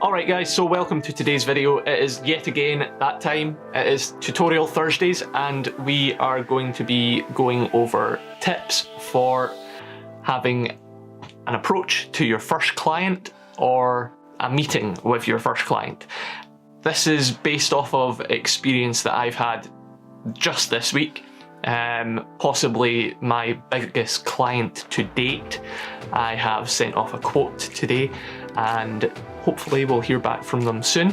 Alright guys, so welcome to today's video. It is yet again that time. It is Tutorial Thursdays and we are going to be going over tips for having an approach to your first client or a meeting with your first client. This is based off of experience that I've had just this week. Possibly my biggest client to date. I have sent off a quote today and hopefully we'll hear back from them soon.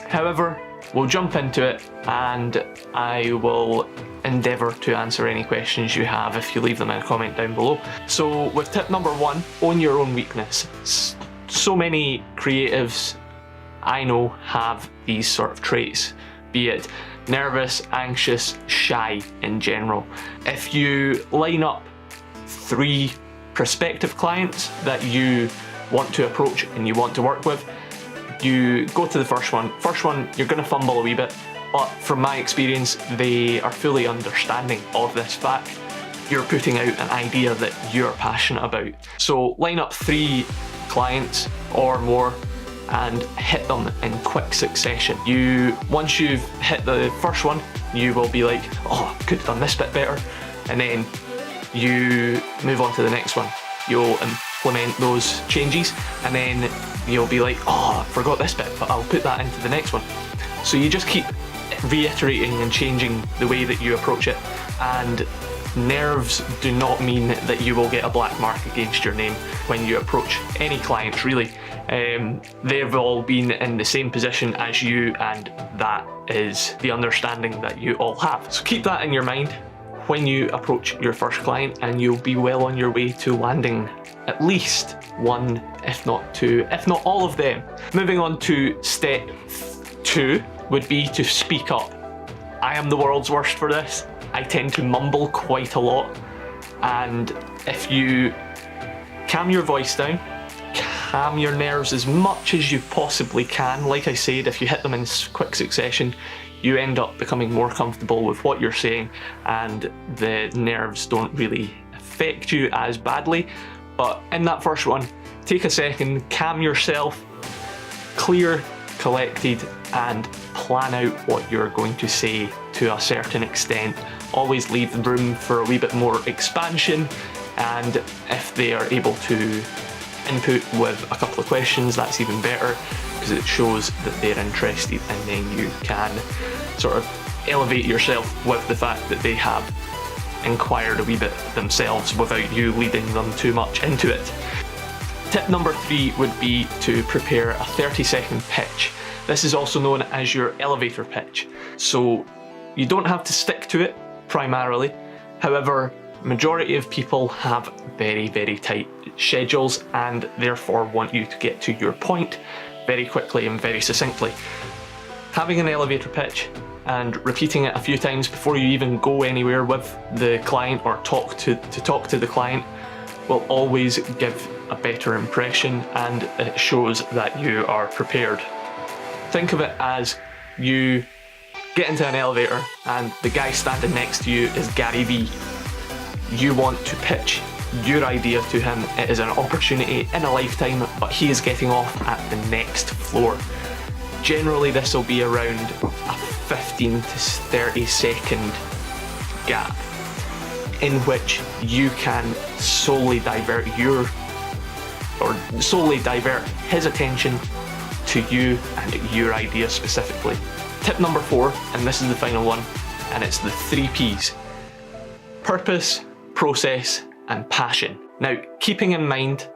However, we'll jump into it and I will endeavour to answer any questions you have if you leave them in a comment down below. So with tip number one, own your own weakness. So many creatives I know have these sort of traits, be it nervous, anxious, shy in general. If you line up 3 prospective clients that you want to approach and you want to work with, you go to the first one. First one, you're going to fumble a wee bit, but from my experience, they are fully understanding of this fact. You're putting out an idea that you're passionate about. So line up 3 clients or more and hit them in quick succession. Once you've hit the first one, you will be like, oh, I could have done this bit better. And then you move on to the next one. You'll implement those changes and then you'll be like, oh, I forgot this bit, but I'll put that into the next one. So you just keep reiterating and changing the way that you approach it. And nerves do not mean that you will get a black mark against your name when you approach any clients, really. They've all been in the same position as you, and that is the understanding that you all have. So keep that in your mind when you approach your first client and you'll be well on your way to landing at least 1, if not 2, if not all of them. Moving on to step 2 would be to speak up. I am the world's worst for this. I tend to mumble quite a lot, and if you calm your voice down, calm your nerves as much as you possibly can, like I said, if you hit them in quick succession, you end up becoming more comfortable with what you're saying and the nerves don't really affect you as badly. But in that first one, take a second, calm yourself, clear, collected, and plan out what you're going to say to a certain extent. Always leave room for a wee bit more expansion, and if they are able to input with a couple of questions, that's even better because it shows that they're interested, and then you can sort of elevate yourself with the fact that they have inquired a wee bit themselves without you leading them too much into it. Tip number 3 would be to prepare a 30-second pitch. This is also known as your elevator pitch. So you don't have to stick to it primarily. However, majority of people have very, very tight schedules and therefore want you to get to your point very quickly and very succinctly. Having an elevator pitch and repeating it a few times before you even go anywhere with the client or talk to the client will always give a better impression, and it shows that you are prepared. Think of it as you get into an elevator and the guy standing next to you is Gary Vee. You want to pitch your idea to him. It is an opportunity in a lifetime, but he is getting off at the next floor. Generally, this will be around a 15 to 30 second gap in which you can solely divert his attention to you and your idea specifically. Tip number 4, and this is the final one, and it's the 3 Ps. Purpose, process, and passion. Now, keeping in mind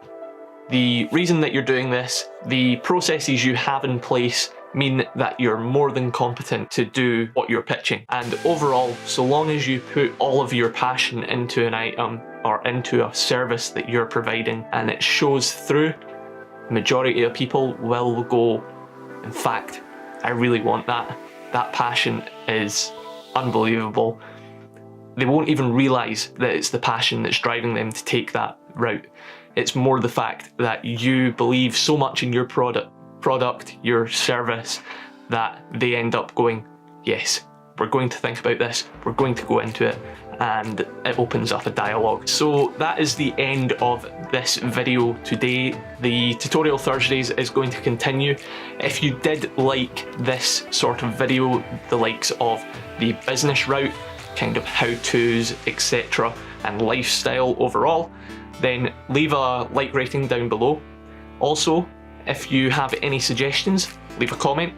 the reason that you're doing this, the processes you have in place mean that you're more than competent to do what you're pitching. And overall, so long as you put all of your passion into an item or into a service that you're providing and it shows through, the majority of people will go, in fact, I really want that. That passion is unbelievable. They won't even realise that it's the passion that's driving them to take that route. It's more the fact that you believe so much in your product, your service, that they end up going, yes, we're going to think about this, we're going to go into it, and it opens up a dialogue. So that is the end of this video today. The Tutorial Thursdays is going to continue. If you did like this sort of video, the likes of the business route, kind of how-tos, etc., and lifestyle overall, then leave a like rating down below. Also, if you have any suggestions, leave a comment,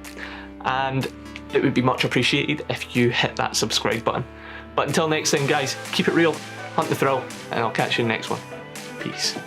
and it would be much appreciated if you hit that subscribe button. But until next time guys, keep it real, hunt the thrill, and I'll catch you in the next one. Peace.